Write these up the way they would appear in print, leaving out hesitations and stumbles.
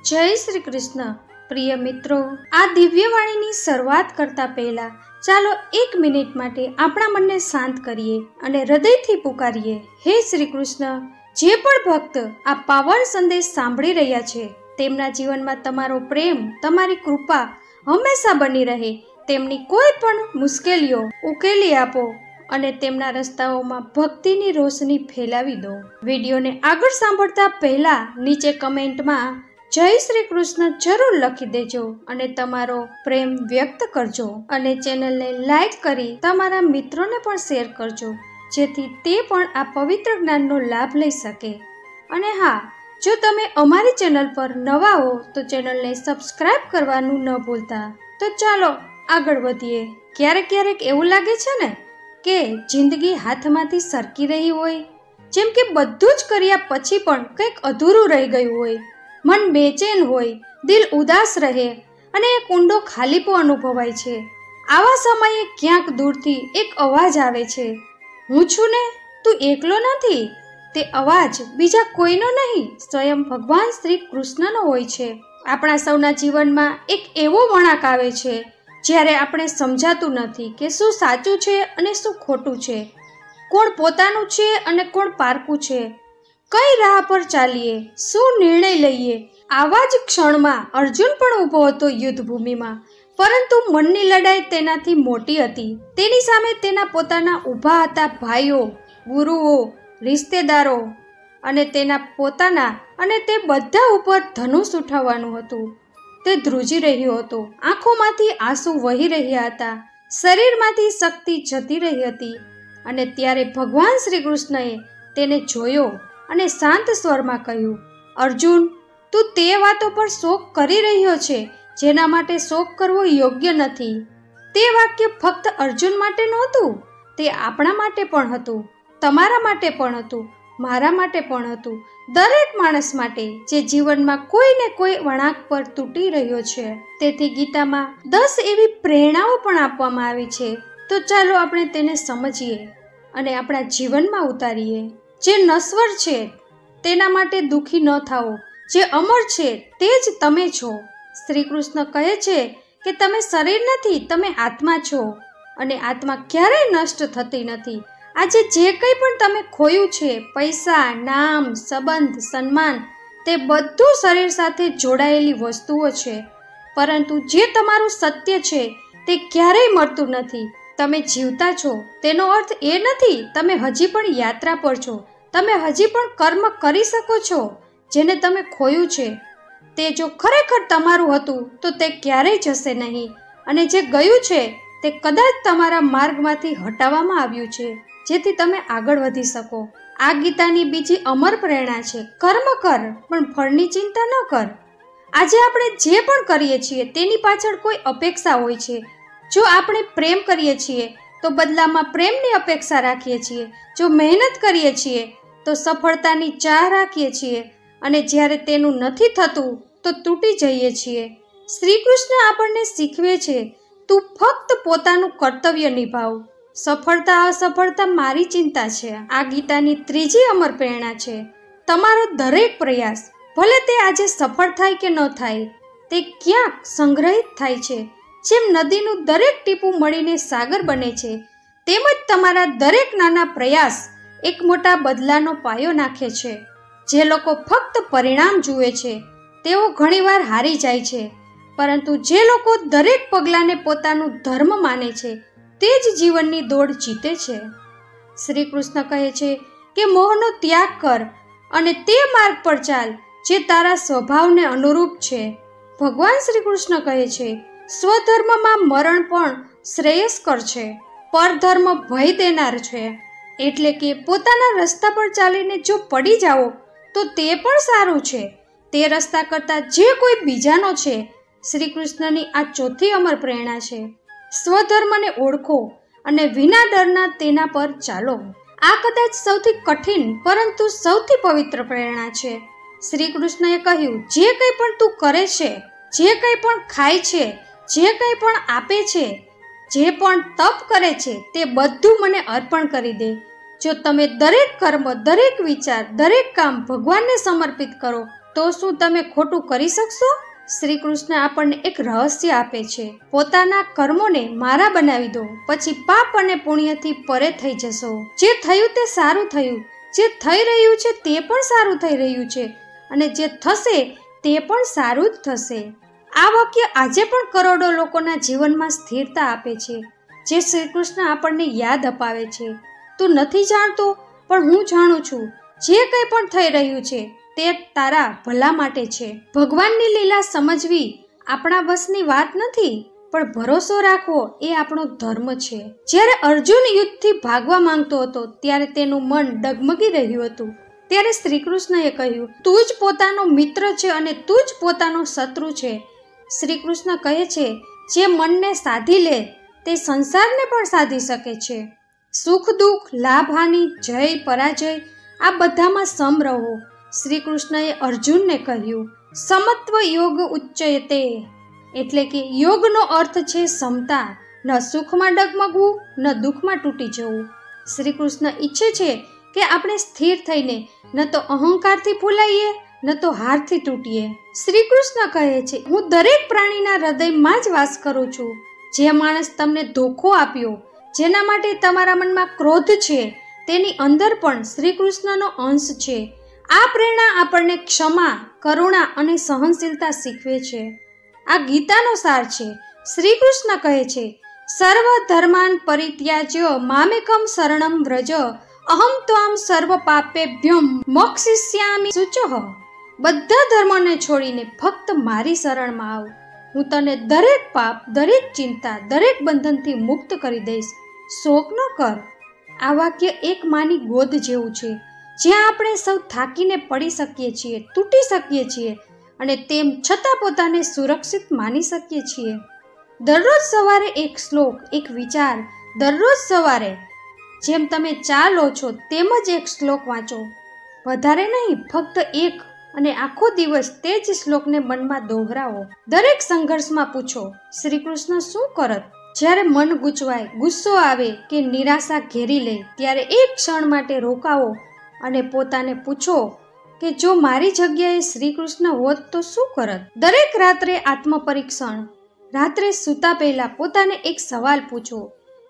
જય શ્રી કૃષ્ણ. પ્રિય મિત્રો, આ દિવ્યવાણીની શરૂઆત કરતા પહેલા ચાલો 1 મિનિટ માટે આપણા મનને શાંત કરીએ અને હૃદયથી પુકારીએ, હે શ્રી કૃષ્ણ. જે પણ ભક્ત આ પાવન સંદેશ સાંભળી રહ્યા છે તેમના જીવનમાં તમારો પ્રેમ, તમારી કૃપા હંમેશા બની રહે. તેમની કોઈ પણ મુશ્કેલીઓ ઉકેલી આપો અને તેમના રસ્તાઓમાં ભક્તિની રોશની ફેલાવી દો. વિડીયોને આગળ સાંભળતા પહેલા નીચે કમેન્ટમાં જય શ્રી કૃષ્ણ જરૂર લખી દેજો અને તમારો પ્રેમ વ્યક્ત કરજો અને ચેનલને લાઈક કરી તમારા મિત્રોને પણ શેર કરજો, જેથી તે પણ આ પવિત્ર જ્ઞાનનો લાભ લઈ શકે. અને હા, જો તમે અમારી ચેનલ પર નવા હો તો ચેનલને સબસ્ક્રાઇબ કરવાનું ન ભૂલતા. તો ચાલો આગળ વધીએ. ક્યારેક એવું લાગે છે ને કે જિંદગી હાથમાંથી સરકી રહી હોય, જેમ કે બધું જ કર્યા પછી પણ કંઈક અધૂરું રહી ગયું હોય. મન બેચેન હોય, દિલ ઉદાસ રહે અને એક ઊંડો ખાલીપો અનુભવાય છે. આવા સમયે ક્યાંક દૂરથી એક અવાજ આવે છે, હું છું ને, તું એકલો નથી. તે અવાજ બીજા કોઈનો નહીં, સ્વયં ભગવાન શ્રી કૃષ્ણનો હોય છે. આપણા સૌના જીવનમાં એક એવો વળાંક આવે છે જ્યારે આપણે સમજાતું નથી કે શું સાચું છે અને શું ખોટું છે, કોણ પોતાનું છે અને કોણ પારકું છે, કઈ રાહ પર ચાલીએ, શું નિર્ણય લઈએ. આવા જ ક્ષણમાં અર્જુન પણ ઊભો હતો યુદ્ધભૂમિમાં, પરંતુ મનની લડાઈ તેનાથી મોટી હતી. તેની સામે તેના પોતાના ઊભા હતા ભાઈઓ, ગુરુઓ, રિશ્તેદારો અને તેના પોતાના, અને તે બધા ઉપર ધનુષ ઉઠાવવાનું હતું. તે ધ્રુજી રહ્યો હતો, આંખોમાંથી આંસુ વહી રહ્યા હતા, શરીરમાંથી શક્તિ જતી રહી હતી. અને ત્યારે ભગવાન શ્રી કૃષ્ણએ તેને જોયો અને શાંત સ્વરમાં કહ્યું, અર્જુન, તું તે વાતો પર શોક કરી રહ્યો છે જેના માટે શોક કરવો યોગ્ય નથી. તે વાક્ય ફક્ત અર્જુન માટે નહોતું, તે આપણા માટે પણ હતું, તમારા માટે પણ હતું, મારા માટે પણ હતું, દરેક માણસ માટે જે જીવનમાં કોઈ ને કોઈ વળાંક પર તૂટી રહ્યો છે. તેથી ગીતામાં 10 એવી પ્રેરણાઓ પણ આપવામાં આવી છે. તો ચાલો આપણે તેને સમજીએ અને આપણા જીવનમાં ઉતારીએ. જે નશ્વર છે તેના માટે દુઃખી ન થાઓ, જે અમર છે તે જ તમે છો. શ્રી કૃષ્ણ કહે છે કે તમે શરીર નથી, તમે આત્મા છો અને આત્મા ક્યારેય નષ્ટ થતી નથી. આજે જે કંઈ પણ તમે ખોયું છે, પૈસા, નામ, સંબંધ, સન્માન, તે બધું શરીર સાથે જોડાયેલી વસ્તુઓ છે. પરંતુ જે તમારું સત્ય છે તે ક્યારેય મળતું નથી. તમે જીવતા છો તેનો અર્થ એ નથી તમે હજી પણ યાત્રા પર છો. તમે હજી પણ કર્મ કરી શકો છો. જેને તમે ખોયું છે તે જો ખરેખર તમારું હતું તો તે ક્યારેય જશે નહીં, અને જે ગયું છે તે કદાચ તમારા માર્ગમાંથી હટાવવામાં આવ્યું છે જેથી તમે આગળ વધી શકો. આ ગીતાની બીજી અમર પ્રેરણા છે, કર્મ કર પણ ફળની ચિંતા ન કર. આજે આપણે જે પણ કરીએ છીએ તેની પાછળ કોઈ અપેક્ષા હોય છે. જો આપણે પ્રેમ કરીએ છીએ તો બદલામાં પ્રેમની અપેક્ષા રાખીએ છીએ. જો મહેનત કરીએ છીએ તો સફળતાની ચાહ રાખીએ છીએ, અને જ્યારે તેનું નથી થતું તો તૂટી જઈએ છીએ. શ્રી કૃષ્ણ આપણને શીખવે છે, તું ફક્ત પોતાનું કર્તવ્ય નિભાવ, સફળતા અસફળતા મારી ચિંતા છે. આ ગીતાની ત્રીજી અમર પ્રેરણા છે, તમારો દરેક પ્રયાસ, ભલે તે આજે સફળ થાય કે ન થાય, તે ક્યાંક સંગ્રહિત થાય છે. જેમ નદીનું દરેક ટીપું મળીને સાગર બને છે, તેમજ તમારા દરેક નાના પ્રયાસ એક મોટા બદલાનો પાયો નાખે છે. જે લોકો ફક્ત પરિણામ જુએ છે તેઓ ઘણીવાર હારી જાય છે, પરંતુ જે લોકો દરેક પગલાને પોતાનું ધર્મ માને છે તે જ જીવનની દોડ જીતે છે. શ્રી કૃષ્ણ કહે છે કે મોહનો ત્યાગ કર અને તે માર્ગ પર ચાલ જે તારા સ્વભાવને અનુરૂપ છે. ભગવાન શ્રી કૃષ્ણ કહે છે, સ્વધર્મમાં મરણ પણ શ્રેયસ્કર છે, પરધર્મ ભય દેનાર છે. એટલે કે પોતાના રસ્તા પર ચાલીને જો પડી જાઓ તો તે પણ સારું છે, તે રસ્તા કરતાં જે કોઈ બીજાનો છે. શ્રી કૃષ્ણની આ ચોથી અમર પ્રેરણા છે, સ્વધર્મને ઓળખો અને વિના ડરના તેના પર ચાલો. આ કદાચ સૌથી કઠિન પરંતુ સૌથી પવિત્ર પ્રેરણા છે. શ્રી કૃષ્ણએ કહ્યું, જે કંઈ પણ તું કરે છે, જે કંઈ પણ ખાય છે, જે કંઈ પણ આપે છે, જે પણ તપ કરે છે, તે બધું મને અર્પણ કરી દે. જો તમે દરેક કર્મ, દરેક વિચાર, દરેક કામ ભગવાનને સમર્પિત કરો તો શું તમે ખોટું કરી શકશો? શ્રી કૃષ્ણ આપણને એક રહસ્ય આપે છે. પોતાના કર્મોને મારા બનાવી દો, પછી પાપ અને પુણ્યથી પરે થઈ જશો. જે થયું તે સારું થયું, જે થઈ રહ્યું છે તે પણ સારું થઈ રહ્યું છે, અને જે થશે તે પણ સારું જ થશે. આ વાક્ય આજે પણ કરોડો લોકોના જીવનમાં સ્થિરતા આપે છે, જે શ્રી કૃષ્ણ આપણને યાદ અપાવે છે. તું નથી જાણતો, પણ હું જાણું છું. જે કંઈ પણ થઈ રહ્યું છે તે તારા ભલા માટે છે. ભગવાનની લીલા સમજવી આપણા વશની વાત નથી, પણ ભરોસો રાખવો એ આપણો ધર્મ છે. જ્યારે અર્જુન યુદ્ધથી ભાગવા માંગતો હતો ત્યારે તેનું મન ડગમગી રહ્યું હતું. ત્યારે શ્રી કૃષ્ણએ કહ્યું, તું જ પોતાનો મિત્ર છે અને તું જ પોતાનો શત્રુ છે. શ્રી કૃષ્ણ કહે છે, જે મનને સાધી લે તે સંસારને પણ સાધી શકે છે. સુખ દુઃખ, લાભ હાનિ, જય પરાજય, આ બધામાં સમ રહો. શ્રી કૃષ્ણએ અર્જુનને કહ્યું, સમત્વ યોગ ઉચ્ચયતે, એટલે કે યોગનો અર્થ છે સમતા. ન સુખમાં ડગમગવું, ન દુઃખમાં તૂટી જવું. શ્રી કૃષ્ણ ઈચ્છે છે કે આપણે સ્થિર થઈને ન તો અહંકારથી ફૂલાઈએ, ન તો હારથી તૂટીએ. શ્રી કૃષ્ણ કહે છે, હું દરેક પ્રાણીના હૃદયમાં જ વાસ કરું છું. જે માણસ તમને ધોખો આપ્યો, જેના માટે તમારા મનમાં ક્રોધ છે, તેની અંદર પણ શ્રી કૃષ્ણનો અંશ છે. આ પ્રેરણા આપણને ક્ષમા, કરુણા અને સહનશીલતા શીખવે છે. આ ગીતાનો સાર છે. શ્રી કૃષ્ણ કહે છે, સર્વ ધર્માન પરિત્યાજ્ય મામેકમ શરણમ વ્રજ, અહમ ત્વામ સર્વ પાપેભ્યો મોક્ષિષ્યામિ શુચઃ. બધા ધર્મોને છોડીને ફક્ત મારી શરણમાં આવ. હું તને દરેક પાપ, દરેક ચિંતા, દરેક બંધનથી મુક્ત કરી દઈશ. શોક ન કર. આ વાક્ય એક માની ગોદ જેવું છે, જ્યાં આપણે સૌ થાકીને પડી શકીએ છીએ, તૂટી શકીએ છીએ, અને તેમ છતાં પોતાને સુરક્ષિત માની શકીએ છીએ. દરરોજ સવારે એક શ્લોક, એક વિચાર, દરરોજ સવારે જેમ તમે ચા લો છો તેમ જ એક શ્લોક વાંચો. વધારે નહીં, ફક્ત એક, અને આખો દિવસ તે જ શ્લોકને મનમાં દોહરાવો. દરેક સંઘર્ષમાં પૂછો, શ્રી કૃષ્ણ શું કરત? જ્યારે મન ગૂંચવાય, ગુસ્સો આવે કે નિરાશા ઘેરી લે, ત્યારે એક ક્ષણ માટે રોકાવો અને પોતાને પૂછો કે જો મારી જગ્યાએ શ્રી કૃષ્ણ હોત તો શું કરત? દરેક રાત્રે આત્મપરીક્ષણ. રાત્રે સૂતા પહેલા પોતાને એક સવાલ પૂછો,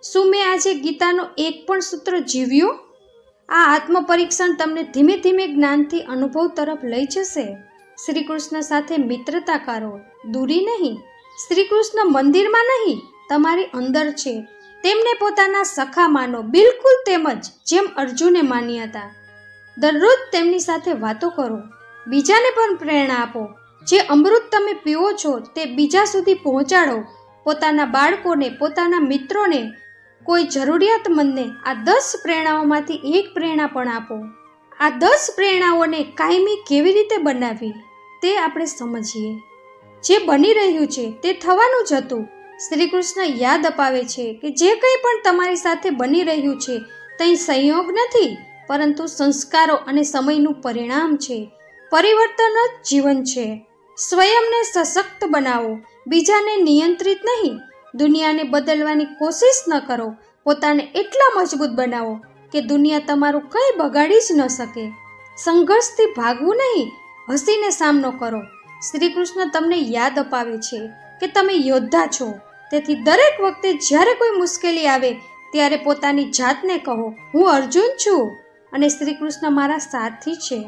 શું મેં આજે ગીતાનો એક પણ સૂત્ર જીવ્યો? આ આત્મપરીક્ષણ તમને ધીમે ધીમે જ્ઞાનથી અનુભવ તરફ લઈ જશે. શ્રી કૃષ્ણ સાથે મિત્રતા કરો, દૂરી નહીં. શ્રી કૃષ્ણ મંદિરમાં નહીં, તમારી અંદર છે. તેમને પોતાના સખા માનો, બિલકુલ તેમજ જેમ અર્જુને માન્યા હતા. દરરોજ તેમની સાથે વાતો કરો, બીજાને પણ પ્રેરણા આપો. જે અમૃત તમે પીવો છો તે બીજા સુધી પહોંચાડો. પોતાના બાળકોને, પોતાના મિત્રોને, કોઈ જરૂરિયાતમંદને આ 10 પ્રેરણાઓમાંથી એક પ્રેરણા પણ આપો. આ 10 પ્રેરણાઓને કાયમી કેવી રીતે બનાવવી તે આપણે સમજીએ. જે બની રહ્યું છે તે થવાનું જ હતું. શ્રી કૃષ્ણ યાદ અપાવે છે કે જે કંઈ પણ તમારી સાથે બની રહ્યું છે તે સંયોગ નથી, પરંતુ સંસ્કારો અને સમયનું પરિણામ છે. પરિવર્તન જ જીવન છે. સ્વયંને સશક્ત બનાવો, બીજાને નિયંત્રિત નહીં. દુનિયાને બદલવાની કોશિશ ન કરો. પોતાને એટલા મજબૂત બનાવો કે દુનિયા તમારું કંઈ બગાડી જ ન શકે. સંઘર્ષથી ભાગવું નહીં, હસીને સામનો કરો. શ્રી કૃષ્ણ તમને યાદ અપાવે છે કે તમે યોદ્ધા છો. તેથી દરેક વખતે જ્યારે કોઈ મુશ્કેલી આવે ત્યારે પોતાની જાતને કહો, હું અર્જુન છું અને શ્રી કૃષ્ણ મારા સાથી છે.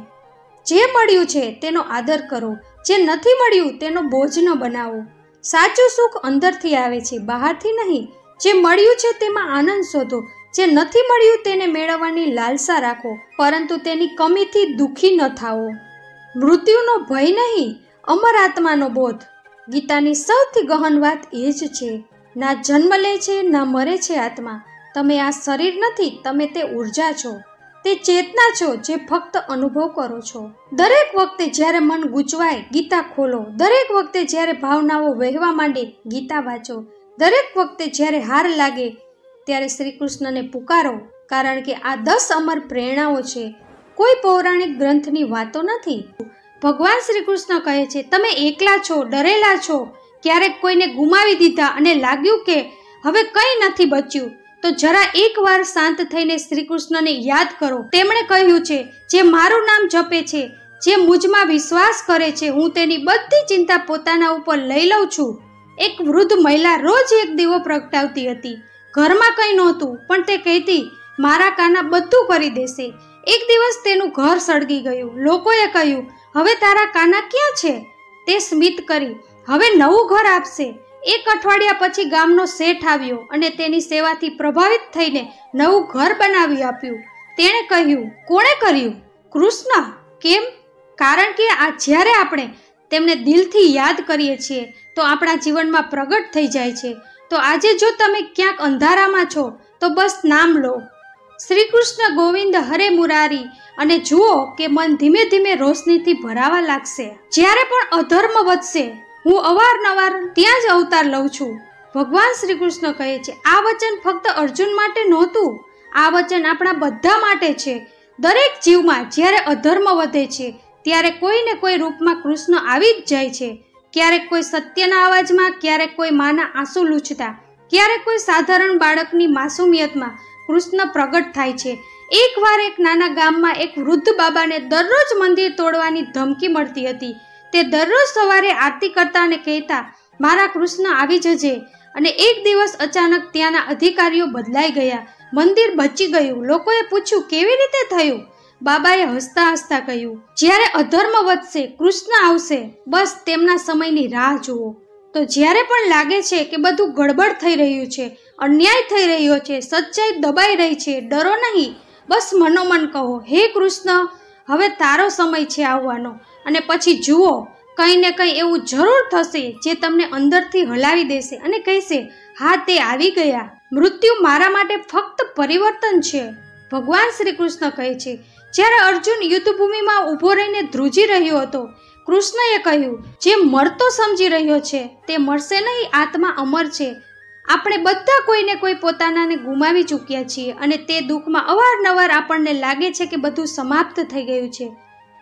જે મળ્યું છે તેનો આદર કરો, જે નથી મળ્યું તેનો બોજ ન બનાવો. સાચું સુખ અંદરથી આવે છે, બહારથી નહીં. જે મળ્યું છે તેમાં આનંદ શોધો, જે નથી મળ્યું તેને મેળવવાની લાલસા રાખો, પરંતુ તેની કમીથી દુઃખી ન થાઓ. મૃત્યુનો ભય નહીં, અમર આત્માનો બોધ. ગીતાની સૌથી ગહન વાત એ જ છે. ના જન્મ લે છે, ના મરે છે આત્મા. તમે આ શરીર નથી, તમે તે ઉર્જા છો, તે ચેતના છો જે ફક્ત અનુભવ કરો છો. દરેક વખતે જ્યારે મન ગૂંચવાય, ગીતા ખોલો. દરેક વખતે જ્યારે ભાવનાઓ વહેવા માંડે, ગીતા વાંચો. દરેક વખતે જ્યારે હાર લાગે ત્યારે શ્રી કૃષ્ણને પુકારો, કારણ કે આ 10 અમર પ્રેરણાઓ છે, કોઈ પૌરાણિક ગ્રંથની વાતો નથી. ભગવાન શ્રી કૃષ્ણ કહે છે, તમે એકલા છો, ડરેલા છો, ક્યારેક કોઈને ગુમાવી દીધા અને લાગ્યું કે હવે કંઈ નથી બચ્યું, તો જરા એકવાર શાંત થઈને શ્રી કૃષ્ણને યાદ કરો. તેમણે કહ્યું છે, જે મારું નામ જપે છે જે મુજમાં વિશ્વાસ કરે છે હું તેની બધી ચિંતા પોતાના ઉપર લઈ લઉં છું. એક વૃદ્ધ મહિલા રોજ એક દીવો પ્રગટાવતી હતી. ઘરમાં કંઈ નહોતું, પણ તે કહેતી, મારા કાના બધું કરી દેશે. એક દિવસ તેનું ઘર સળગી ગયું. લોકોએ કહ્યું, હવે તારા કાના ક્યાં છે? તે સ્મિત કરી, હવે નવું ઘર આપશે. એક અઠવાડિયા પછી ગામનો શેઠ આવ્યો અને તેની સેવાથી પ્રભાવિત થઈને નવું ઘર બનાવી આપ્યું. તેણે કહ્યું, કોણે કર્યું? કૃષ્ણ. કેમ? કારણ કે જ્યારે આપણે તેમને દિલથી યાદ કરીએ છીએ તો આપણા જીવનમાં પ્રગટ થઈ જાય છે. તો આજે જો તમે ક્યાંક અંધારામાં છો તો બસ નામ લો, શ્રી કૃષ્ણ ગોવિંદ હરે મુરારી, અને જુઓ કે મન ધીમે ધીમે રોશનીથી ભરાવા લાગશે. જ્યારે પણ અધર્મ વધશે હું અવારનવાર ત્યાં જ અવતાર લઉં છું. ભગવાન શ્રી કૃષ્ણ કહે છે, આ વચન ફક્ત અર્જુન માટે નહોતું, આ વચન આપણા બધા માટે છે. દરેક જીવમાં જ્યારે અધર્મ વધે છે ત્યારે કોઈને કોઈ રૂપમાં કૃષ્ણ આવી જ જાય છે. ક્યારેક કોઈ સત્યના અવાજમાં, ક્યારેક કોઈ માના આંસુ લૂછતા, ક્યારેક કોઈ સાધારણ બાળકની માસુમિયતમાં કૃષ્ણ પ્રગટ થાય છે. એકવાર એક નાના ગામમાં એક વૃદ્ધ બાબાને દરરોજ મંદિર તોડવાની ધમકી મળતી હતી. તે દરરોજ સવારે આરતી કરતા અને કહેતા, મારા કૃષ્ણ આવી જજે. અને એક દિવસ અચાનક ત્યાંના અધિકારીઓ બદલાઈ ગયા. મંદિર બચી ગયું. લોકોએ પૂછ્યું, કેવી રીતે થયું? બાબાએ હસતા હસતા કહ્યું, જ્યારે અધર્મ વધશે કૃષ્ણ આવશે, બસ તેમના સમયની રાહ જુઓ. તો જ્યારે પણ લાગે છે કે બધું ગડબડ થઈ રહ્યું છે, અન્યાય થઈ રહ્યો છે, સચ્ચાઈ દબાઈ રહી છે, ડરો નહીં, બસ મનોમન કહો, હે કૃષ્ણ, હવે તારો સમય છે આવવાનો. અને પછી જુઓ, કંઈ ને કંઈ એવું જરૂર થશે જે તમને અંદરથી હલાવી દેશે અને કહેશે, હા તે આવી ગયા. મૃત્યુ મારા માટે ફક્ત પરિવર્તન છે. ભગવાન શ્રી કૃષ્ણ કહે છે, જ્યારે અર્જુન યુદ્ધભૂમિમાં ઊભો રહીને ધ્રુજી રહ્યો હતો, કૃષ્ણએ કહ્યું, જે મળતો સમજી રહ્યો છે તે મળશે નહીં, આત્મા અમર છે. આપણે બધા કોઈને કોઈ પોતાનાને ગુમાવી ચૂક્યા છીએ અને તે દુઃખમાં અવારનવાર આપણને લાગે છે કે બધું સમાપ્ત થઈ ગયું છે.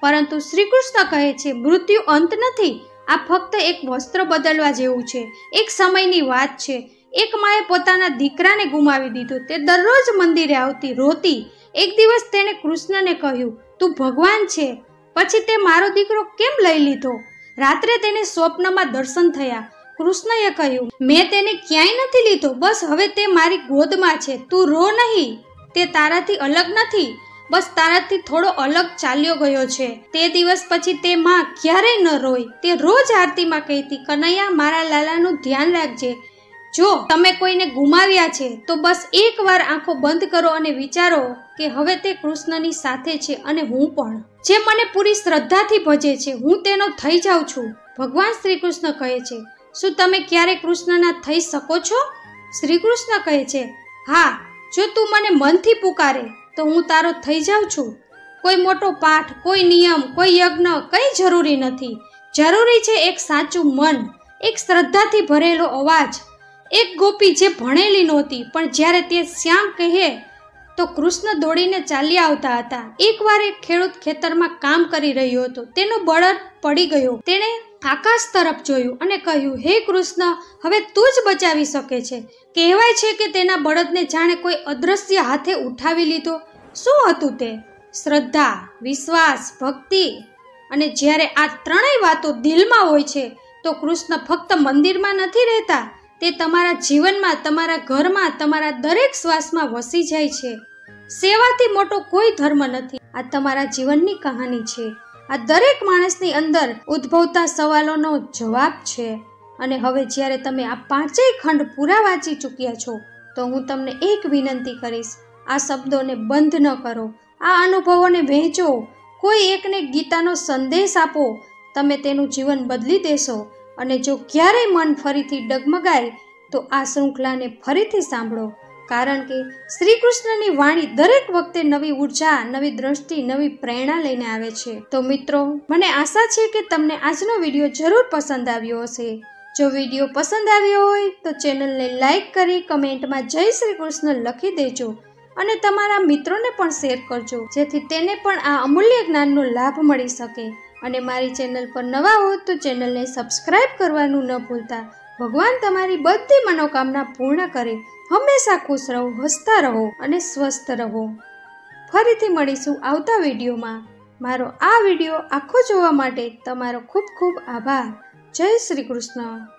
પરંતુ શ્રી કૃષ્ણ કહે છે, મૃત્યુ અંત નથી, આ ફક્ત એક વસ્ત્ર બદલવા જેવું છે, એક સમયની વાત છે. એક માએ પોતાના દીકરાને ગુમાવી દીધો. તે દરરોજ મંદિરે આવતી, રોતી. એક દિવસ તેણે કૃષ્ણને કહ્યું, તું ભગવાન છે, પછી તે મારો દીકરો કેમ લઈ લીધો? રાત્રે તેને સ્વપ્નમાં દર્શન થયા. કૃષ્ણએ કહ્યું, મેં તેને ક્યાંય નથી લીધો, બસ હવે તે મારી ગોદમાં છે. તું રો નહીં, તે તારાથી અલગ નથી, બસ તારાથી થોડો અલગ ચાલ્યો ગયો છે. તે દિવસ પછી તે માં ક્યારેય ન રોઈ. તે રોજ આરતીમાં કહેતી, કનૈયા, મારા લાલાનું ધ્યાન રાખજે. જો તમે કોઈને ગુમાવ્યા છે તો બસ એકવાર આંખો બંધ કરો અને વિચારો કે હવે તે કૃષ્ણની સાથે છે અને હું પણ. જે મને પૂરી શ્રદ્ધાથી ભજે છે હું તેનો થઈ જાઉં છું. ભગવાન શ્રી કૃષ્ણ કહે છે, શું તમે ક્યારે કૃષ્ણના થઈ શકો છો? શ્રી કૃષ્ણ કહે છે, હા, જો તું મને મનથી પુકારે તો હું તારો થઈ જાઉં છું. કોઈ મોટો પાઠ, કોઈ નિયમ, કોઈ યજ્ઞ કંઈ જરૂરી નથી. જરૂરી છે એક સાચું મન, એક શ્રદ્ધાથી ભરેલો અવાજ. એક ગોપી જે ભણેલી નહોતી, પણ જ્યારે તે શ્યામ કહે તો કૃષ્ણ દોડીને ચાલ્યા આવતા હતા. એકવાર એક ખેડૂત ખેતરમાં કામ કરી રહ્યો હતો. તેનો બળદ પડી ગયો. તેણે આકાશ તરફ જોયું અને કહ્યું, હે કૃષ્ણ, હવે તું જ બચાવી શકે છે. કહેવાય છે કે તેના બળદને જાણે કોઈ અદ્રશ્ય હાથે ઉઠાવી લીધો. શું હતું તે? શ્રદ્ધા, વિશ્વાસ, ભક્તિ. અને જ્યારે આ ત્રણેય વાતો દિલમાં હોય છે તો કૃષ્ણ ફક્ત મંદિરમાં નથી રહેતા, તે તમારા જીવનમાં, તમારા ઘરમાં, તમારા દરેક શ્વાસમાં વસી જાય છે. સેવાથી મોટો કોઈ ધર્મ નથી. આ તમારા જીવનની કહાની છે. આ દરેક માણસની અંદર ઉદ્ભવતા સવાલોનો જવાબ છે. અને હવે જ્યારે તમે આ પાંચેય ખંડ પૂરા વાંચી ચૂક્યા છો તો હું તમને એક વિનંતી કરીશ, આ શબ્દોને બંધ ન કરો, આ અનુભવોને વહેંચો, કોઈ એકને ગીતાનો સંદેશ આપો. તમે તેનું જીવન બદલી દેશો. અને જો ક્યારેય મન ફરીથી ડગમગાય તો આ શૃંખલાને ફરીથી સાંભળો, કારણ કે શ્રી કૃષ્ણની વાણી દરેક વખતે નવી ઉર્જા, નવી દ્રષ્ટિ, નવી પ્રેરણા લઈને આવે છે. તો મિત્રો, મને આશા છે કે તમને આજનો વિડીયો જરૂર પસંદ આવ્યો હશે. જો વિડીયો પસંદ આવ્યો હોય તો ચેનલને લાઈક કરી કમેન્ટમાં જય શ્રી કૃષ્ણ લખી દેજો અને તમારા મિત્રોને પણ શેર કરજો, જેથી તેને પણ આ અમૂલ્ય જ્ઞાનનો લાભ મળી શકે. અને મારી ચેનલ પર નવા હો તો ચેનલને સબસ્ક્રાઇબ કરવાનું ન ભૂલતા. ભગવાન તમારી બધી મનોકામના પૂર્ણ કરે. હંમેશા ખુશ રહો, હસતા રહો અને સ્વસ્થ રહો. ફરીથી મળીશું આવતા વિડીયોમાં. મારો આ વિડીયો આખો જોવા માટે તમારો ખૂબ ખૂબ આભાર. જય શ્રી કૃષ્ણ.